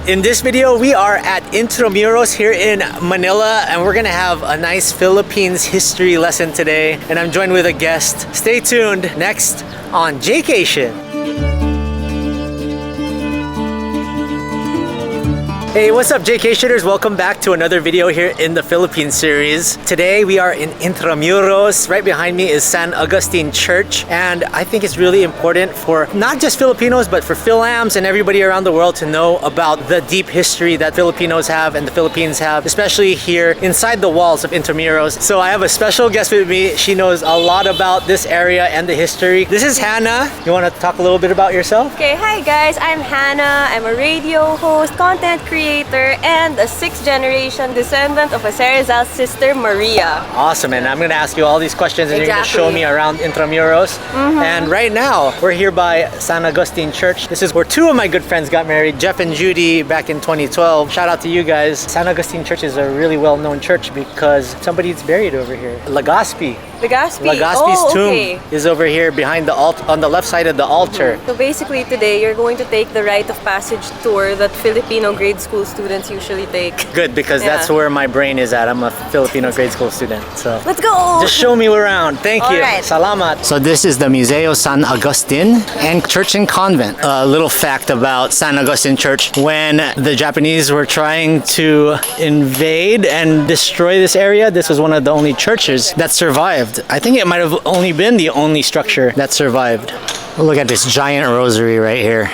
In this video, we are at Intramuros here in Manila, and we're gonna have a nice Philippines history lesson today. And I'm joined with a guest. Stay tuned next on Jaycation. Hey, what's up, Jaycationers? Welcome back to another video here in the Philippines series. Today we are in Intramuros. Right behind me is San Agustin Church, and I think it's really important for not just Filipinos but for Philams and everybody around the world to know about the deep history that Filipinos have and the Philippines have, especially here inside the walls of Intramuros. So I have a special guest with me. She knows a lot about this area and the history. This is Hannah. You want to talk a little bit about yourself? Okay, hi guys, I'm Hannah. I'm a radio host, content creator, and a 6th generation descendant of a Rizal sister, Maria. Awesome, and I'm going to ask you all these questions and you're going to show me around Intramuros. And right now, we're here by San Agustin Church. This is where two of my good friends got married, Jeff and Judy, back in 2012. Shout out to you guys. San Agustin Church is a really well-known church because somebody's buried over here. Legazpi. Legazpi's tomb is over here behind the on the left side of the altar. So basically today you're going to take the rite of passage tour that Filipino grade school students usually take. Good, because that's where my brain is at. I'm a Filipino grade school student. So let's go! Just show me around. Thank you. Right. Salamat. So this is the Museo San Agustin and Church and Convent. A little fact about San Agustin Church. When the Japanese were trying to invade and destroy this area, this was one of the only churches that survived. I think it might have only been the only structure that survived. Look at this giant rosary right here.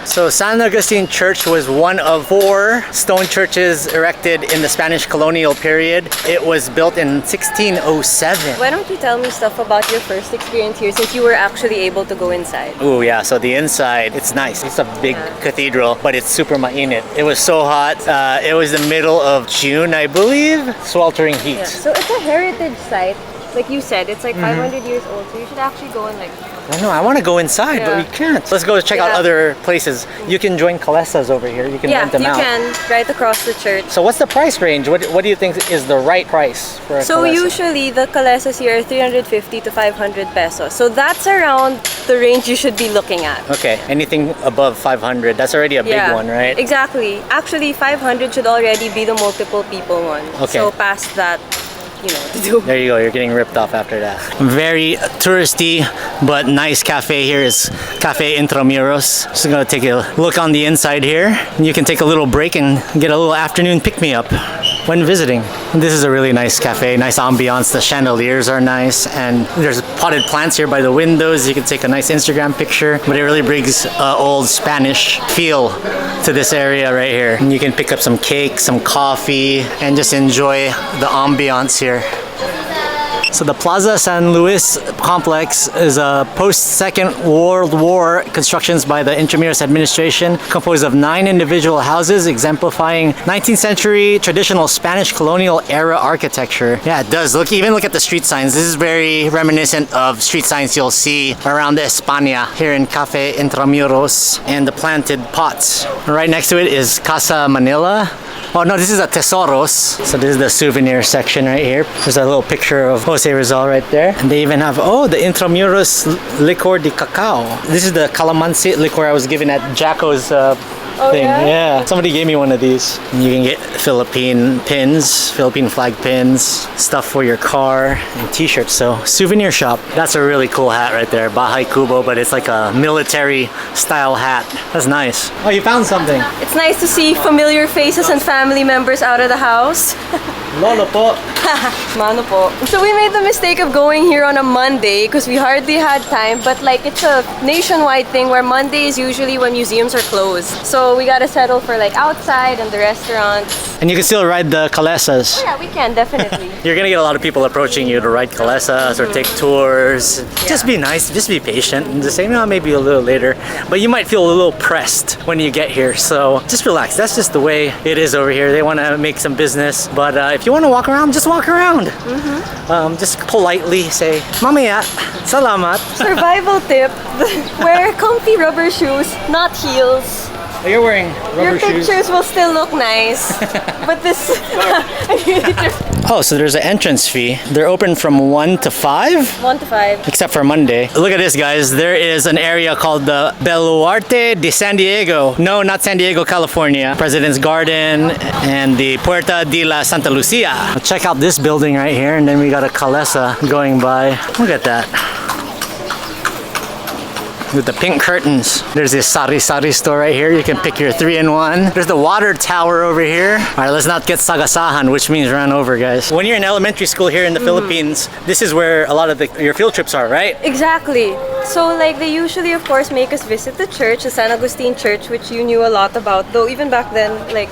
So San Agustin Church was one of 4 stone churches erected in the Spanish colonial period. It was built in 1607. Why don't you tell me stuff about your first experience here since you were actually able to go inside? Oh yeah, so the inside, it's nice. It's a big cathedral, but it's super mainit. It was so hot. It was the middle of June, I believe. Sweltering heat. Yeah. So it's a heritage site. Like you said, it's like 500 years old, so you should actually go and like... I know, I want to go inside, but we can't. Let's go check out other places. You can join Kalesas over here. You can rent them out. Yeah, you can, right across the church. So what's the price range? What do you think is the right price for a So Kalesa? usually the Kalesas here are 350 to 500 pesos. So that's around the range you should be looking at. Okay, anything above 500, that's already a big one, right? Exactly. Actually, 500 should already be the multiple people one. Okay. So past that, you know, there you go, you're getting ripped off after that. Very touristy but nice cafe here is Cafe Intramuros. Just gonna take a look on the inside here. You can take a little break and get a little afternoon pick-me-up when visiting. This is a really nice cafe, nice ambiance. The chandeliers are nice and there's potted plants here by the windows. You can take a nice Instagram picture, but it really brings old Spanish feel to this area right here. And you can pick up some cake, some coffee, and just enjoy the ambiance here. So the Plaza San Luis complex is a post-Second World War constructions by the Intramuros administration, composed of 9 individual houses exemplifying 19th century traditional Spanish colonial era architecture. Yeah, it does. Even look at the street signs. This is very reminiscent of street signs you'll see around España here in Cafe Intramuros, and the planted pots. Right next to it is Casa Manila. Oh no, this is a Tesoros. So this is the souvenir section right here. There's a little picture of Jose Rizal right there. And they even have, the Intramuros licor de cacao. This is the calamansi liquor I was given at Jacko's thing. Yeah, somebody gave me one of these. And you can get Philippine pins, Philippine flag pins, stuff for your car, and t-shirts. So souvenir shop. That's a really cool hat right there. Bahay Kubo, but it's like a military style hat. That's nice. Oh, you found something. It's nice to see familiar faces and family members out of the house. Lolo po. Mano po. So we made the mistake of going here on a Monday because we hardly had time, but like it's a nationwide thing where Monday is usually when museums are closed. So we gotta settle for like outside and the restaurants. And you can still ride the Kalesas. Oh yeah, we can, definitely. You're gonna get a lot of people approaching you to ride Kalesas or take tours. Just be nice, just be patient and just say, maybe a little later. But you might feel a little pressed when you get here, so just relax. That's just the way it is over here. They wanna make some business, but if you wanna walk around, just walk around. Just politely say, Mamaya, salamat. Survival tip, wear comfy rubber shoes, not heels. Oh, you're wearing rubber Your shoes. pictures will still look nice. But this... Oh, so there's an entrance fee. They're open from 1 to 5? 1 to 5. Except for Monday. Look at this, guys. There is an area called the Baluarte de San Diego. No, not San Diego, California. President's Garden and the Puerta de la Santa Lucia. Check out this building right here, and then we got a Calesa going by. Look at that. With the pink curtains. There's this sari-sari store right here. You can pick your 3-in-1. There's the water tower over here. All right, let's not get sagasahan, which means run over, guys. When you're in elementary school here in the Philippines, this is where a lot of your field trips are, right? Exactly. So like they usually of course make us visit the church, the San Agustin Church, which you knew a lot about, though even back then like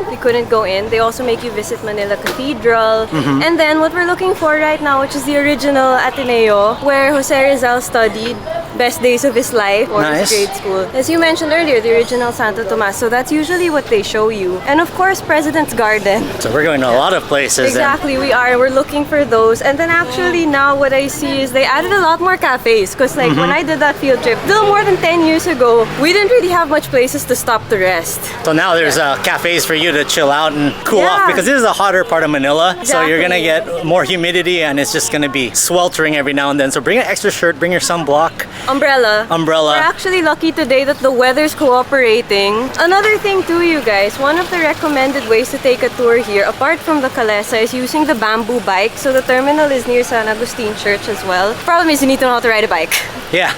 we couldn't go in. They also make you visit Manila Cathedral. And then what we're looking for right now, which is the original Ateneo, where Jose Rizal studied best days of his life or his grade school. As you mentioned earlier, the original Santo Tomas. So that's usually what they show you. And of course, President's Garden. So we're going to a lot of places. Exactly, we are. We're looking for those. And then actually now what I see is they added a lot more cafes. Because like when I did that field trip, still more than 10 years ago, we didn't really have much places to stop to rest. So now there's cafes for you to chill out and cool off, because this is a hotter part of Manila. Exactly. So you're going to get more humidity and it's just going to be sweltering every now and then. So bring an extra shirt, bring your sunblock. Umbrella. We're actually lucky today that the weather's cooperating. Another thing too, you guys, one of the recommended ways to take a tour here, apart from the Calesa, is using the bamboo bike. So the terminal is near San Agustin Church as well. Problem is you need to know how to ride a bike. Yeah.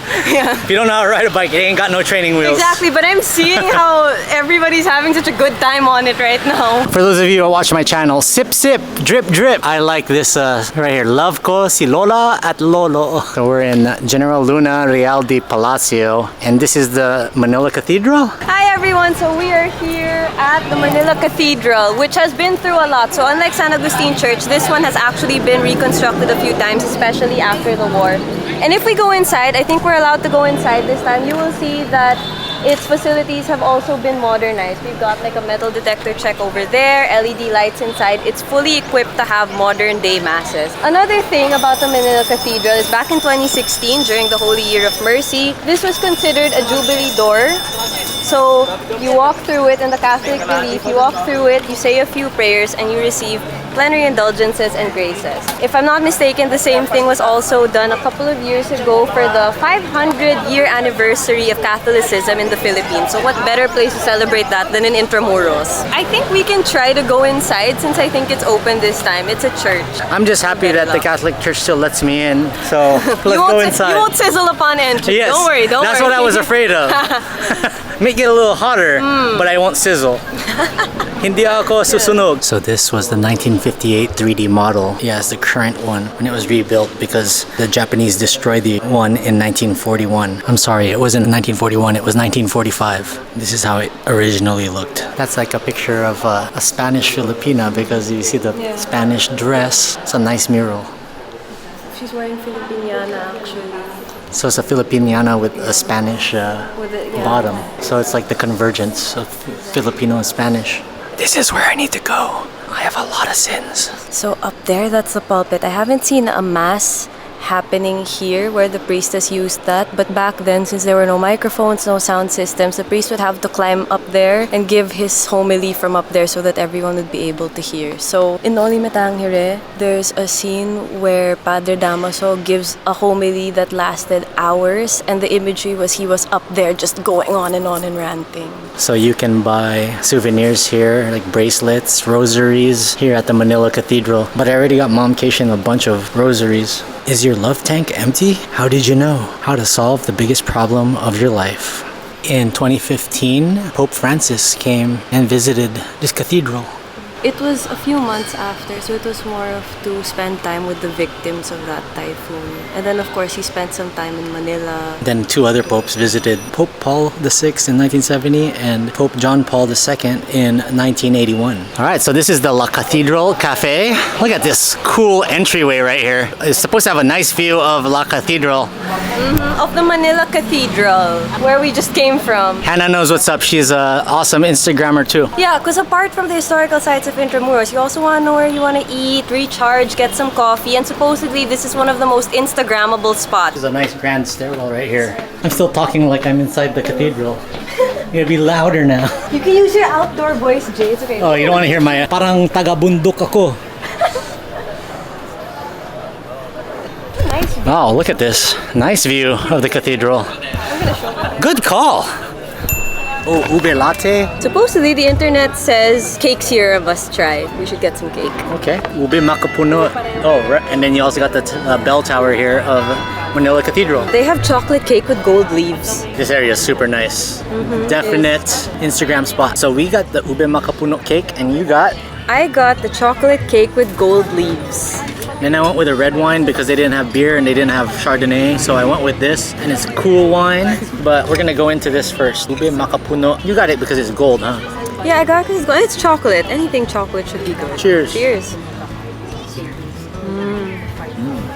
If you don't know how to ride a bike, you ain't got no training wheels. Exactly, but I'm seeing how everybody's having such a good time on it right now. For those of you who watch my channel, sip sip, drip drip. I like this right here. Love ko si Lola at Lolo. So we're in General Luna Real de Palacio, and this is the Manila Cathedral. Hi everyone, so we are here at the Manila Cathedral, which has been through a lot. So unlike San Agustin Church, this one has actually been reconstructed a few times, especially after the war. And if we go inside, I think we're allowed to go inside this time, you will see that its facilities have also been modernized. We've got like a metal detector check over there, LED lights inside. It's fully equipped to have modern day masses. Another thing about the Manila Cathedral is back in 2016, during the Holy Year of Mercy, this was considered a Jubilee door. So you walk through it in the Catholic belief, you walk through it, you say a few prayers, and you receive plenary indulgences and graces. If I'm not mistaken, the same thing was also done a couple of years ago for the 500-year anniversary of Catholicism in the Philippines. So what better place to celebrate that than in Intramuros? I think we can try to go inside since I think it's open this time. It's a church. I'm just happy that the Catholic Church still lets me in. So let's go inside. You won't sizzle upon entry. Yes, don't worry. That's what I was afraid of. Make it a little hotter, but I won't sizzle. Hindi ako susunog. So this was the 1958 3D model. Yeah, it's the current one when it was rebuilt because the Japanese destroyed the one in 1941. I'm sorry, it wasn't 1941, it was 1945. This is how it originally looked. That's like a picture of a Spanish Filipina because you see the Spanish dress. It's a nice mural. She's wearing Filipiniana actually. So it's a Filipiniana with a Spanish bottom. So it's like the convergence of Filipino and Spanish. This is where I need to go. I have a lot of sins. So up there, that's the pulpit. I haven't seen a mass happening here where the priestess used that, but back then, since there were no microphones, no sound systems, the priest would have to climb up there and give his homily from up there so that everyone would be able to hear. So in Noli Me Tangere, there's a scene where Padre Damaso gives a homily that lasted hours, and the imagery was he was up there just going on and ranting. So you can buy souvenirs here, like bracelets, rosaries, here at the Manila Cathedral. But I already got Mom Cation a bunch of rosaries. Is your love tank empty? How did you know how to solve the biggest problem of your life? In 2015, Pope Francis came and visited this cathedral. It was a few months after, so it was more of to spend time with the victims of that typhoon. And then of course he spent some time in Manila. Then two other popes visited, Pope Paul VI in 1970 and Pope John Paul II in 1981. Alright, so this is the La Cathedral Cafe. Look at this cool entryway right here. It's supposed to have a nice view of La Cathedral. Of the Manila Cathedral, where we just came from. Hannah knows what's up. She's an awesome Instagrammer too. Yeah, because apart from the historical sites of Intramuros, you also want to know where you want to eat, recharge, get some coffee, and supposedly this is one of the most Instagrammable spots. There's a nice grand stairwell right here. I'm still talking like I'm inside the cathedral. You gotta be louder now. You can use your outdoor voice, Jay. It's okay. Oh, you don't want to hear my parang taga-bundok ako. Nice. Wow, look at this. Nice view of the cathedral. I'm gonna show you. Good call. Oh, ube latte. Supposedly, the internet says cakes here a must try. We should get some cake. Okay. Ube makapuno. Oh, right. And then you also got the bell tower here of Manila Cathedral. They have chocolate cake with gold leaves. This area is super nice. Definite Instagram spot. So we got the ube makapuno cake and you got? I got the chocolate cake with gold leaves. Then I went with a red wine because they didn't have beer and they didn't have Chardonnay. So I went with this and it's cool wine. But we're gonna go into this first. Ube makapuno. You got it because it's gold, huh? Yeah, I got it because it's chocolate. Anything chocolate should be good. Cheers. Cheers.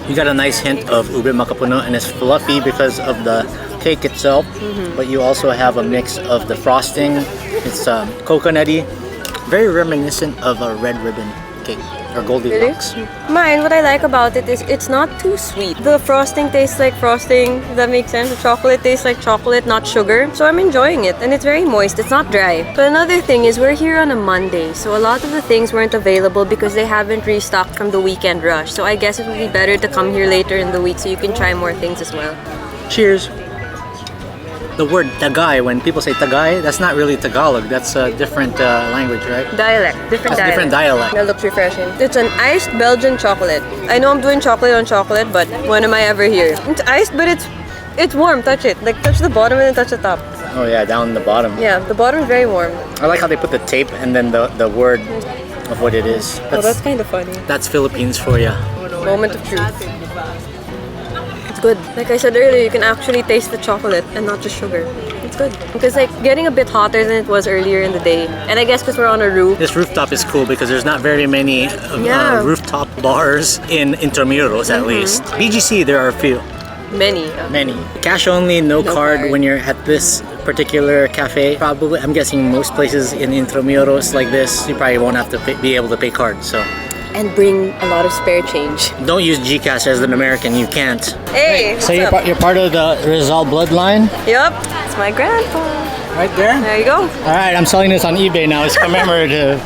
You got a nice hint of ube makapuno and it's fluffy because of the cake itself. But you also have a mix of the frosting. It's coconutty. Very reminiscent of a red ribbon cake or Goldilocks. Mine, what I like about it is it's not too sweet. The frosting tastes like frosting, if that makes sense. The chocolate tastes like chocolate, not sugar. So I'm enjoying it and it's very moist, it's not dry. But another thing is we're here on a Monday, so a lot of the things weren't available because they haven't restocked from the weekend rush. So I guess it would be better to come here later in the week so you can try more things as well. Cheers. The word Tagay, when people say Tagay, that's not really Tagalog. That's a different language, right? Dialect, different That's dialect. different dialect. That looks refreshing. It's an iced Belgian chocolate. I know I'm doing chocolate on chocolate, but when am I ever here? It's iced, but it's warm. Touch it. Like touch the bottom and then touch the top. Oh yeah, down the bottom. Yeah, the bottom is very warm. I like how they put the tape and then the word of what it is. Oh, that's kind of funny. That's Philippines for you. Moment of truth. It's good. Like I said earlier, you can actually taste the chocolate and not just sugar. It's good. Because like getting a bit hotter than it was earlier in the day. And I guess because we're on a roof. This rooftop is cool because there's not very many rooftop bars in Intramuros at least. BGC, there are a few. Many. Many. Cash only, no card when you're at this particular cafe. Probably, I'm guessing most places in Intramuros like this, you probably won't have to be able to pay card. So. And bring a lot of spare change. Don't use GCash as an American, you can't. Hey, So you're part of the Rizal bloodline? Yup, it's my grandpa. Right there? There you go. Alright, I'm selling this on eBay now. It's commemorative.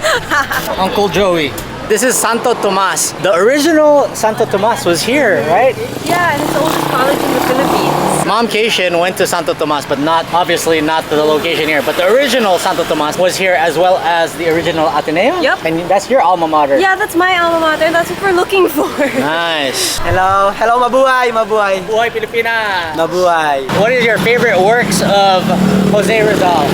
Uncle Joey. This is Santo Tomas. The original Santo Tomas was here, right? Yeah, and it's the oldest college in the Philippines. Momcation went to Santo Tomas, but obviously not to the location here. But the original Santo Tomas was here as well as the original Ateneo? Yep. And that's your alma mater? Yeah, that's my alma mater and that's what we're looking for. Nice. Hello, hello, mabuhay, mabuhay. Buhay Pilipinas! Mabuhay. What is your favorite works of Jose Rizal?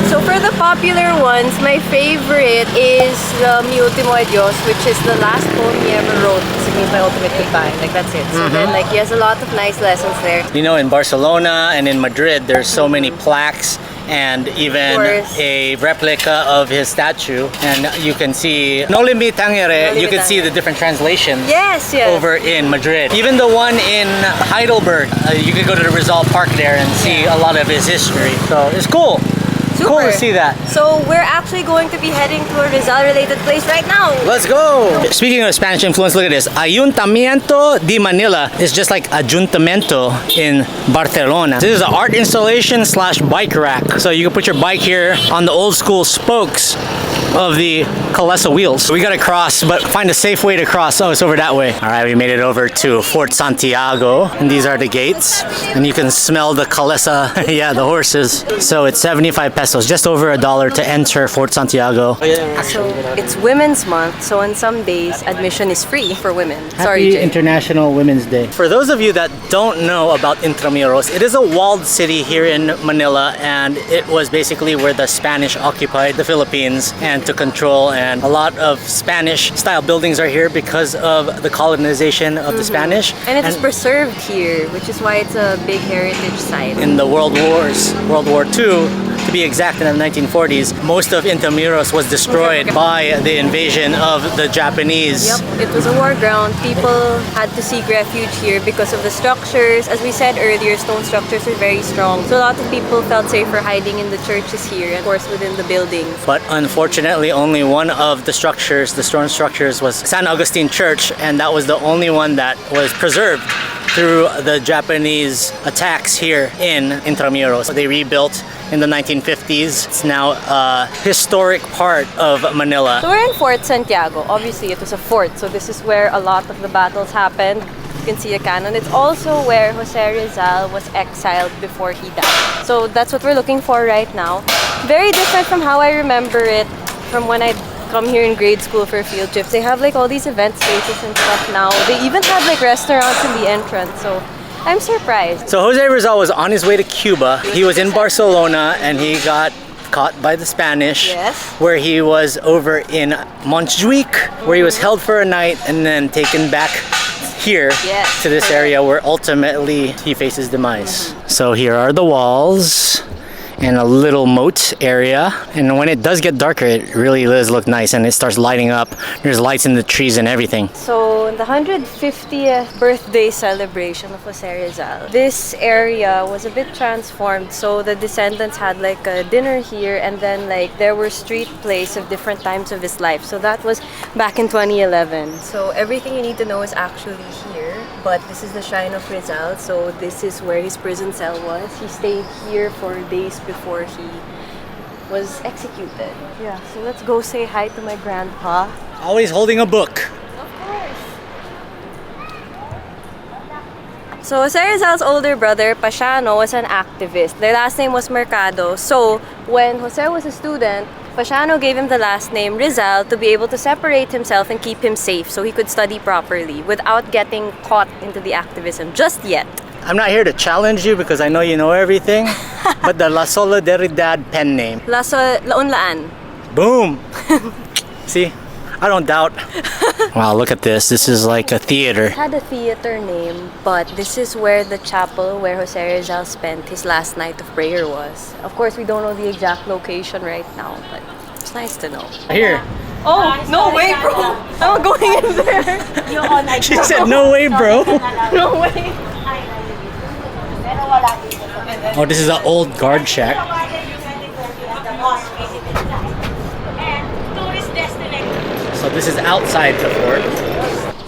So for the popular ones, my favorite is Mi Ultimo Adios, which is the last poem he ever wrote. It means my ultimate goodbye. Like that's it. So then like he has a lot of nice lessons there. You know, in Barcelona and in Madrid, there's so many plaques and even a replica of his statue. And you can see No Limit Tangere, you can see the different translations Yes, yes. over in Madrid. Even the one in Heidelberg, you can go to the Rizal Park there and see a lot of his history. So it's cool. Super. Cool to see that. So we're actually going to be heading to a Rizal-related place right now. Let's go! Speaking of Spanish influence, look at this. Ayuntamiento de Manila is just like Ayuntamiento in Barcelona. This is an art installation / bike rack. So you can put your bike here on the old school spokes of the Calesa wheels. We gotta cross, but find a safe way to cross. Oh, it's over that way. All right, we made it over to Fort Santiago, and these are the gates. And you can smell the Calesa, yeah, the horses. So it's 75 pesos, just over $1 to enter Fort Santiago. So it's Women's Month, so on some days admission is free for women. Happy Sorry, Jay. International Women's Day. For those of you that don't know about Intramuros, it is a walled city here in Manila, and it was basically where the Spanish occupied the Philippines and to control, and a lot of Spanish style buildings are here because of the colonization of the Spanish. And it is preserved here, which is why it's a big heritage site. In the World Wars, World War II, to be exact, in the 1940s, most of Intramuros was destroyed by the invasion of the Japanese. Yep, it was a war ground. People had to seek refuge here because of the structures. As we said earlier, stone structures are very strong. So a lot of people felt safer hiding in the churches here, and of course within the buildings. But unfortunately, only one of the structures, the stone structures, was San Agustin Church, and that was the only one that was preserved. through the Japanese attacks here in Intramuros. They rebuilt in the 1950s. It's now a historic part of Manila. So we're in Fort Santiago. Obviously, it was a fort, so this is where a lot of the battles happened. You can see a cannon. It's also where Jose Rizal was exiled before he died. So that's what we're looking for right now. Very different from how I remember it from when I come here in grade school for field trips. They have like all these event spaces and stuff now. They even have like restaurants in the entrance. So I'm surprised. So Jose Rizal was on his way to Cuba. He was in Barcelona and he got caught by the Spanish. Yes. Where he was over in Montjuic, where he was held for a night and then taken back here Yes, to this area where ultimately he faces demise. So here are the walls and a little moat area, and when it does get darker it really does look nice and it starts lighting up. There's lights in the trees and everything. So the 150th birthday celebration of Jose Rizal, this area was a bit transformed. So the descendants had like a dinner here, and then like there were street plays of different times of his life. So that was back in 2011. So everything you need to know is actually here. But this is the shrine of Rizal. So this is where his prison cell was. He stayed here for days before he was executed. Yeah, so let's go say hi to my grandpa. Always holding a book. Of course. So Jose Rizal's older brother, Pasiano, was an activist. Their last name was Mercado. So when Jose was a student, Pasiano gave him the last name Rizal to be able to separate himself and keep him safe so he could study properly without getting caught into the activism just yet. I'm not here to challenge you because I know you know everything, but the La Solidaridad pen name. Launlaan. Boom! See? I don't doubt. Wow, look at this. This is like a theater. It had a theater name, but this is where the chapel where Jose Rizal spent his last night of prayer was. Of course, we don't know the exact location right now, but it's nice to know. Here. Oh, no way, bro! I'm not going in there! She said, no way, bro. No way! Oh, this is an old guard shack. So this is outside the fort.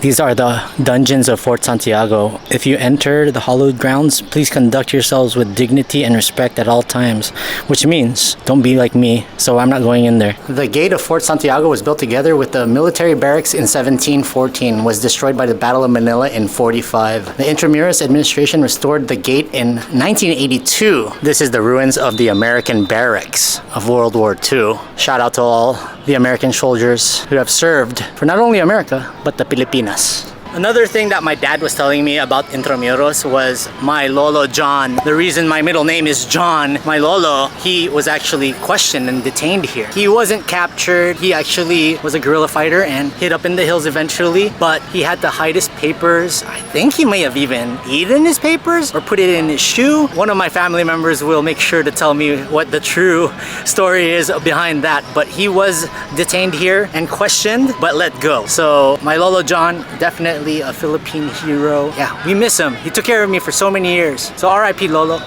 These are the dungeons of Fort Santiago. If you enter the hallowed grounds, please conduct yourselves with dignity and respect at all times, which means don't be like me, so I'm not going in there. The gate of Fort Santiago was built together with the military barracks in 1714, was destroyed by the Battle of Manila in 45. The Intramuros administration restored the gate in 1982. This is the ruins of the American barracks of World War II. Shout out to all the American soldiers who have served for not only America, but the Pilipinas. Another thing that my dad was telling me about Intramuros was my lolo John. The reason my middle name is John, my lolo, he was actually questioned and detained here. He wasn't captured. He actually was a guerrilla fighter and hid up in the hills eventually, but he had to hide his papers. I think he may have even eaten his papers or put it in his shoe. One of my family members will make sure to tell me what the true story is behind that, but he was detained here and questioned, but let go. So my lolo John, definitely a Philippine hero. Yeah, we miss him. He took care of me for so many years. So R.I.P. Lolo.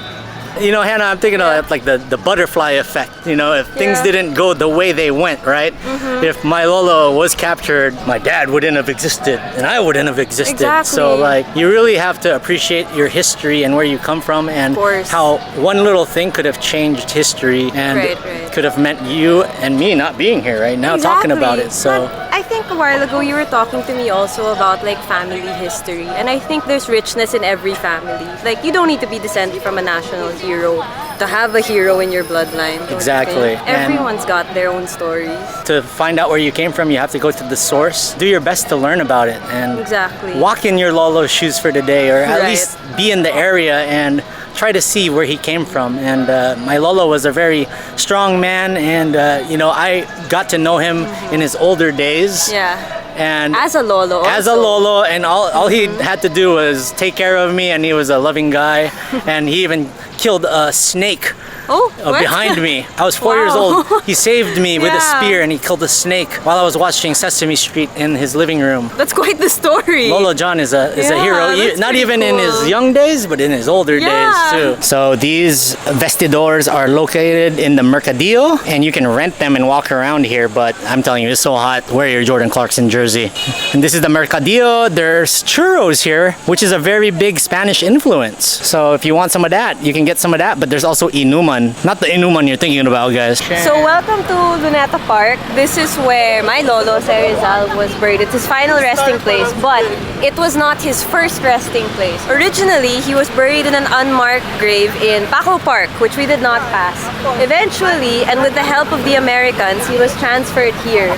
You know, Hannah, I'm thinking of like the butterfly effect. You know, if things didn't go the way they went, right? If my lolo was captured, my dad wouldn't have existed and I wouldn't have existed. Exactly. So like, you really have to appreciate your history and where you come from and how one little thing could have changed history and could have meant you and me not being here right now talking about it. So but I think a while ago you were talking to me also about like family history, and I think there's richness in every family. Like, you don't need to be descended from a national hero to have a hero in your bloodline. Exactly. Everyone's got their own stories. To find out where you came from, you have to go to the source. Do your best to learn about it and walk in your lolo's shoes for the day, or at least be in the area and try to see where he came from. And my lolo was a very strong man, and you know, I got to know him in his older days. Yeah. And as a lolo also. As a lolo, and all he had to do was take care of me, and he was a loving guy. And he even killed a snake Oh, what? behind me. I was 4 years Wow. old. He saved me with a Yeah. spear and he killed a snake while I was watching Sesame Street in his living room. That's quite the story. Lolo John is a Yeah, hero, that's not pretty even in his cool. young days, but in his older Yeah. days too. So these vestidors are located in the Mercadillo, and you can rent them and walk around here. But I'm telling you, it's so hot. Wear your Jordan Clarkson jersey. And this is the Mercadillo. There's churros here, which is a very big Spanish influence. So if you want some of that, you can get some of that. But there's also inuman, not the inuman you're thinking about, guys. So welcome to Luneta Park. This is where my lolo, Sir Rizal, was buried. It's his final resting place, but it was not his first resting place. Originally, he was buried in an unmarked grave in Paco Park, which we did not pass. Eventually, and with the help of the Americans, he was transferred here.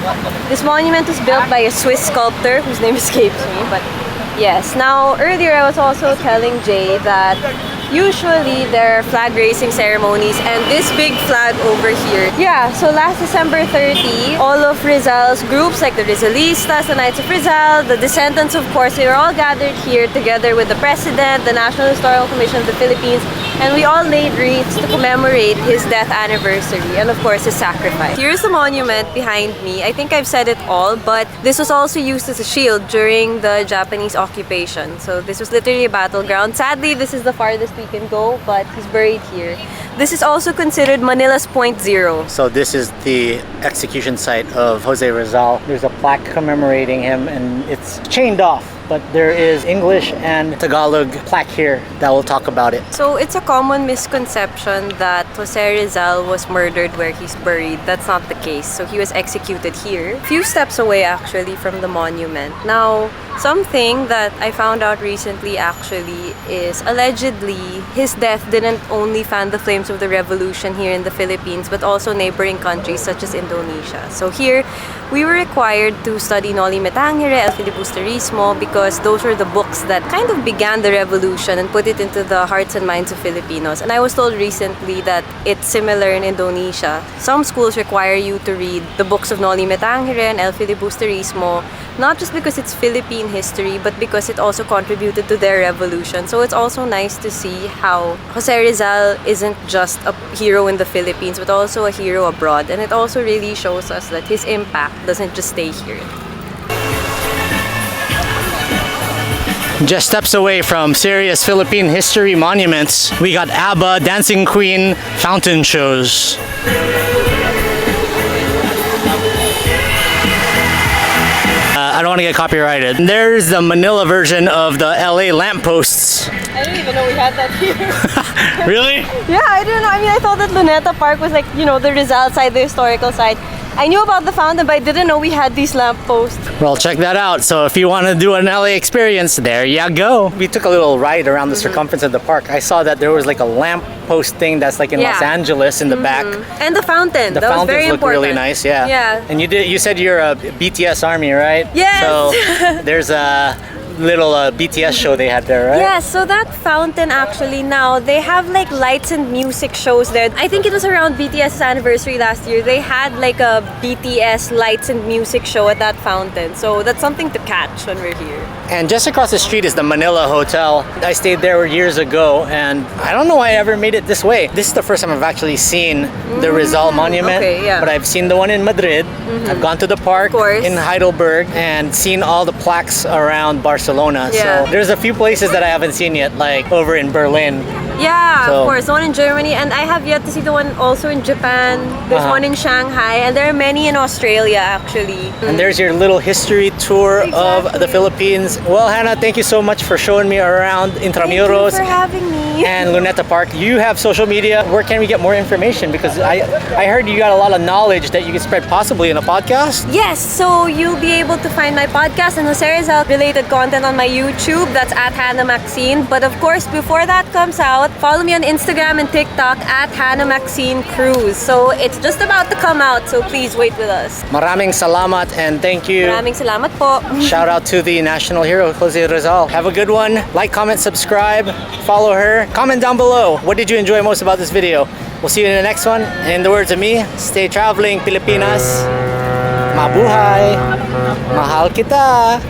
This monument was built by a Swiss sculptor whose name escapes me, but yes. Now, earlier I was also telling Jay that usually there are flag raising ceremonies and this big flag over here. Yeah, so last December 30, all of Rizal's groups like the Rizalistas, the Knights of Rizal, the descendants of course, they were all gathered here together with the President, the National Historical Commission of the Philippines, and we all laid wreaths to commemorate his death anniversary and of course his sacrifice. Here's the monument behind me. I think I've said it all, but this was also used as a shield during the Japanese occupation. So this was literally a battleground. Sadly, this is the farthest we can go, but he's buried here. This is also considered Manila's Point Zero. So this is the execution site of Jose Rizal. There's a plaque commemorating him and it's chained off, but there is English and Tagalog plaque here that will talk about it. So it's a common misconception that Jose Rizal was murdered where he's buried. That's not the case. So he was executed here, a few steps away actually from the monument. Now, something that I found out recently actually is allegedly his death didn't only fan the flames of the revolution here in the Philippines, but also neighboring countries such as Indonesia. So here, we were required to study Noli Me Tangere, El Filibusterismo, because those were the books that kind of began the revolution and put it into the hearts and minds of Filipinos. And I was told recently that it's similar in Indonesia. Some schools require you to read the books of Noli Me Tangere and El Filibusterismo, not just because it's Philippine history, but because it also contributed to their revolution. So it's also nice to see how Jose Rizal isn't just a hero in the Philippines, but also a hero abroad. And it also really shows us that his impact doesn't just stay here. Just steps away from serious Philippine history monuments, we got ABBA, Dancing Queen, fountain shows. I don't want to get copyrighted. There's the Manila version of the LA lampposts. I didn't even know we had that here. Really? Yeah, I didn't know. I mean, I thought that Luneta Park was like, you know, the Rizal side, the historical side. I knew about the fountain, but I didn't know we had these lampposts. Well, check that out. So if you want to do an LA experience, there you go. We took a little ride around the circumference of the park. I saw that there was like a lamppost thing that's like in Yeah. Los Angeles in the back. And the fountain. The that was fountains very look important. really nice, yeah. Yeah. And you said you're a BTS army, right? Yes. So there's a little BTS show they had there, right? Yeah, so that fountain actually now, they have like lights and music shows there. I think it was around BTS's anniversary last year. They had like a BTS lights and music show at that fountain. So that's something to catch when we're here. And just across the street is the Manila Hotel. I stayed there years ago and I don't know why I ever made it this way. This is the first time I've actually seen the Rizal Monument. Okay, yeah. But I've seen the one in Madrid. I've gone to the park course. in Heidelberg and seen all the plaques around Barcelona. Yeah. So there's a few places that I haven't seen yet, like over in Berlin. Yeah, So- of course. The one in Germany, and I have yet to see the one also in Japan. There's one in Shanghai, and there are many in Australia actually. And there's your little history tour of the Exactly. Philippines. Well, Hannah, thank you so much for showing me around Intramuros Thank you for having me. and Luneta Park. You have social media. Where can we get more information? Because I heard you got a lot of knowledge that you can spread possibly in a podcast. Yes, so you'll be able to find my podcast and Jose Rizal related content on my YouTube. That's at hannahmaxine. But of course, before that comes out, follow me on Instagram and TikTok at hannahmaxinecruz. So it's just about to come out, so please wait with us. Maraming salamat and thank you. Maraming salamat po. Shout out to the national hero, Jose Rizal. Have a good one. Like, comment, subscribe, follow her. Comment down below. What did you enjoy most about this video? We'll see you in the next one. In the words of me, stay traveling, Pilipinas. Mabuhay. Mahal kita.